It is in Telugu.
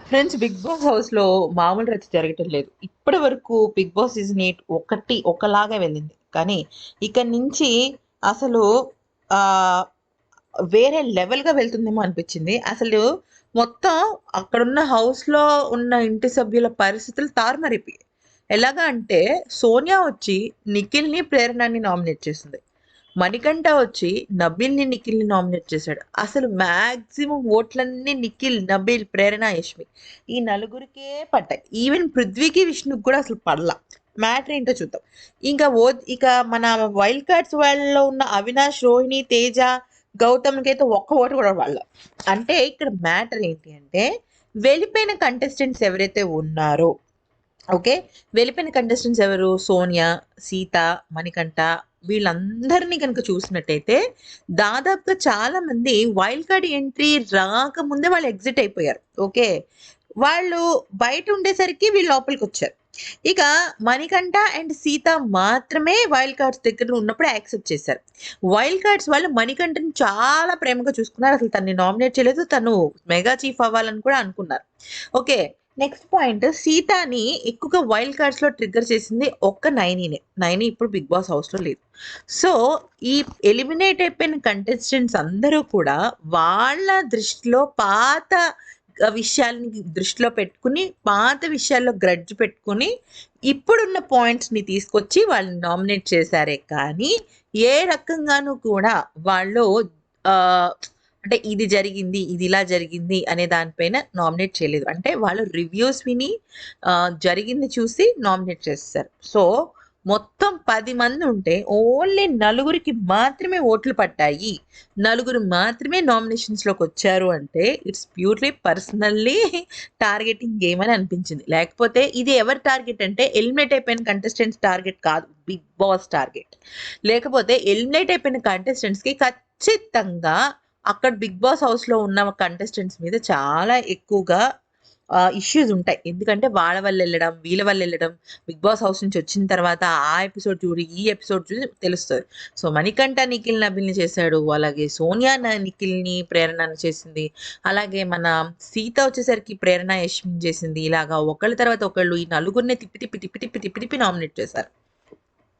ఫ్రెండ్స్, బిగ్ బాస్ హౌస్ లో మామూలు రచ్చ జరగటం లేదు. ఇప్పటి వరకు బిగ్ బాస్ సీజన్ 8 ఒకలాగా వెళ్ళింది. కానీ ఇక నుంచి అసలు ఆ వేరే లెవెల్ గా వెళ్తుందేమో అనిపించింది. అసలు మొత్తం అక్కడున్న హౌస్ లో ఉన్న ఇంటి సభ్యుల పరిస్థితులు తారుమారిపోయాయి. ఎలాగా అంటే సోనియా వచ్చి నిఖిల్ ని ప్రేరణని నామినేట్ చేసింది. మణికంఠ వచ్చి నబీల్‌ని, నిఖిల్‌ని నామినేట్ చేశాడు. అసలు మాక్సిమం ఓట్లన్నీ నిఖిల్, నబీల్, ప్రేరణ, యష్మి. ఈ నలుగురికే పడ్డాయి. ఈవెన్ పృథ్వీకి, విష్ణుకి కూడా అసలు పడల. మ్యాటర్ ఏంటో చూద్దాం. ఇంకా ఇక మన వైల్డ్ కార్డ్స్ వాళ్ళలో ఉన్న అవినాష్, రోహిణి, తేజ, గౌతమ్‌కైతే ఒక్క ఓటు కూడా పడల. అంటే ఇక్కడ మ్యాటర్ ఏంటి అంటే వెళ్ళిపోయిన కంటెస్టెంట్స్ ఎవరైతే ఉన్నారో, ఓకే. వెళ్ళిపోయిన కంటెస్టెంట్స్ ఎవరు? సోనియా, సీత, మణికంఠ, వీళ్ళందరినీ గనుక చూసినట్టయితే దాదాపుగా చాలా మంది వైల్డ్ కార్డ్ ఎంట్రీ రాకముందే వాళ్ళు ఎగ్జిట్ అయిపోయారు. ఓకే. వాళ్ళు బయట ఉండేసరికి వీళ్ళు లోపలికొచ్చారు. ఇక మణికంఠ అండ్ సీత మాత్రమే వైల్డ్ కార్డ్స్ దగ్గర ఉన్నప్పుడు యాక్సెప్ట్ చేశారు. వైల్డ్ కార్డ్స్ వాళ్ళు మణికంఠని చాలా ప్రేమగా చూసుకున్నారు. అసలు తనని నామినేట్ చేయలేదు. తను మెగా చీఫ్ అవ్వాలని కూడా అనుకున్నారు. ఓకే. నెక్స్ట్ పాయింట్, సీతాని ఎక్కువగా వైల్డ్ కార్డ్స్ లో ట్రిగ్గర్ చేసింది ఒక్క నైనీనే. నైని ఇప్పుడు బిగ్ బాస్ హౌస్ లో లేదు. సో ఈ ఎలిమినేట్ అయిపోయిన కంటెస్టెంట్స్ అందరూ కూడా వాళ్ళ దృష్టిలో పాత విషయాల్ని దృష్టిలో పెట్టుకుని, పాత విషయాల్లో గ్రడ్జ్ పెట్టుకుని, ఇప్పుడున్న పాయింట్స్ని తీసుకొచ్చి వాళ్ళని నామినేట్ చేశారే కానీ ఏ రకంగానూ కూడా వాళ్ళు ఆ, అంటే ఇది జరిగింది, ఇది ఇలా జరిగింది అనే దానిపైన నామినేట్ చేయలేదు. అంటే వాళ్ళు రివ్యూస్ విని జరిగింది చూసి నామినేట్ చేస్తారు. సో మొత్తం 10 మంది ఉంటే ఓన్లీ నలుగురికి మాత్రమే ఓట్లు పడ్డాయి. నలుగురు మాత్రమే నామినేషన్స్లోకి వచ్చారు అంటే it's purely personally targeting game అని అనిపించింది. లేకపోతే ఇది ఎవరి టార్గెట్ అంటే ఎలిమినేట్ అయిపోయిన కంటెస్టెంట్స్ టార్గెట్ కాదు, బిగ్ బాస్ టార్గెట్. లేకపోతే ఎలిమినేట్ అయిపోయిన కంటెస్టెంట్స్కి ఖచ్చితంగా అక్కడ బిగ్ బాస్ హౌస్లో ఉన్న కంటెస్టెంట్స్ మీద చాలా ఎక్కువగా ఇష్యూస్ ఉంటాయి. ఎందుకంటే వాళ్ళ వల్ల వెళ్ళడం, వీళ్ళ వల్ల వెళ్ళడం, బిగ్ బాస్ హౌస్ నుంచి వచ్చిన తర్వాత ఆ ఎపిసోడ్ చూడి ఈ ఎపిసోడ్ చూసి తెలుస్తుంది. సో మణికంఠ నిఖిల్ నబిల్ని చేశాడు, అలాగే సోనియా నిఖిల్ని ప్రేరణ చేసింది, అలాగే మన సీత వచ్చేసరికి ప్రేరణ యష్మిని చేసింది. ఇలాగా ఒకళ్ళ తర్వాత ఒకళ్ళు ఈ నలుగురిని తిప్పి తిప్పి తిప్పి తిప్పి తిప్పి తిప్పి నామినేట్ చేశారు.